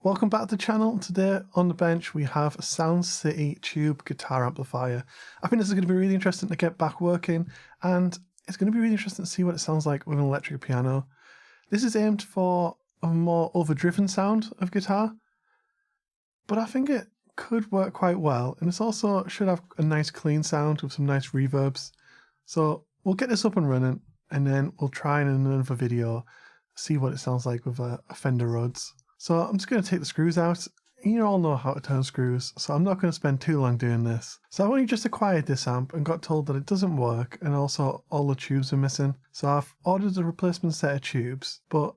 Welcome back to the channel. Today on the bench we have a Sound City tube guitar amplifier. I think this is going to be really interesting to get back working, and it's going to be really interesting to see what it sounds like with an electric piano. This is aimed for a more overdriven sound of guitar, but I think it could work quite well, and it also should have a nice clean sound with some nice reverbs. So we'll get this up and running, and then we'll try in another video see what it sounds like with a Fender Rhodes. So I'm just going to take the screws out. You all know how to turn screws, so I'm not going to spend too long doing this. So I've only just acquired this amp and got told that it doesn't work, and also all the tubes are missing. So I've ordered a replacement set of tubes, but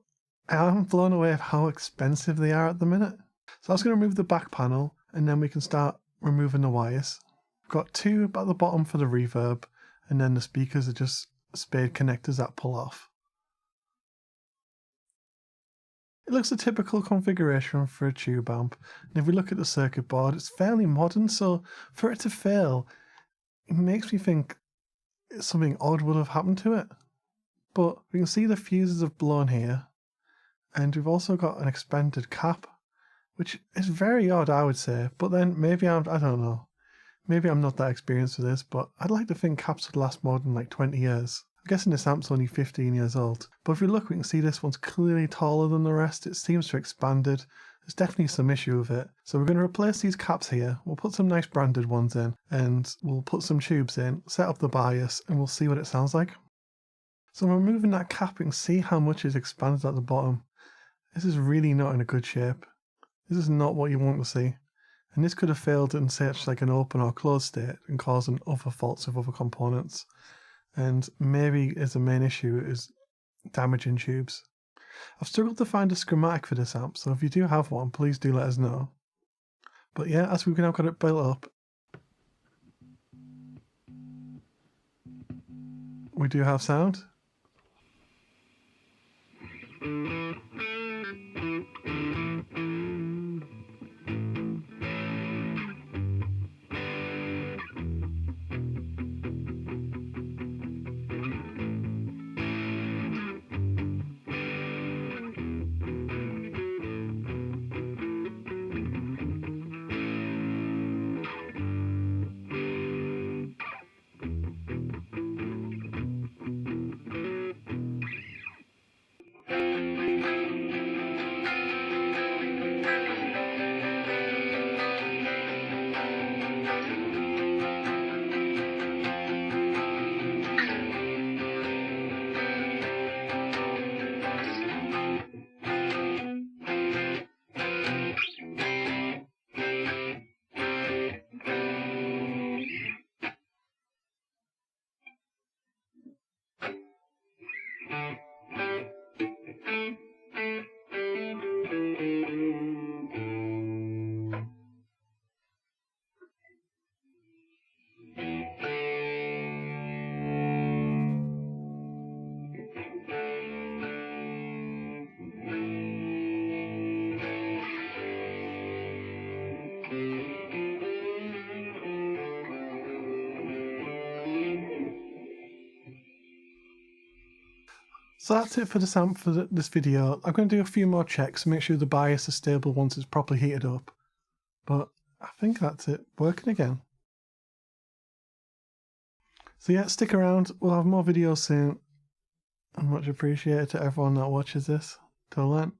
I am blown away of how expensive they are at the minute. So I was going to remove the back panel, and then we can start removing the wires. I've got two at the bottom for the reverb, and then the speakers are just spade connectors that pull off. It looks a typical configuration for a tube amp, and if we look at the circuit board, it's fairly modern, so for it to fail, it makes me think something odd would have happened to it. But we can see the fuses have blown here, and we've also got an expanded cap, which is very odd, I would say, but then maybe I don't know. Maybe I'm not that experienced with this, but I'd like to think caps would last more than like 20 years. I'm guessing this amp's only 15 years old, but if we look, we can see this one's clearly taller than the rest. It seems to have expanded. There's definitely some issue with it. So we're going to replace these caps here. We'll put some nice branded ones in, and we'll put some tubes in, set up the bias, and we'll see what it sounds like. So when we're removing that cap, we can see how much is expanded at the bottom. This is really not in a good shape. This is not what you want to see. And this could have failed in such like an open or closed state and causing other faults with other components. And maybe as the main issue is damaging tubes. I've struggled to find a schematic for this amp, so if you do have one, please do let us know. But yeah, as we've now got it built up, we do have sound. So that's it for this amp for this video. I'm going to do a few more checks to make sure the bias is stable once it's properly heated up. But I think that's it, working again. So yeah, stick around, we'll have more videos soon. And much appreciated to everyone that watches this. Till then.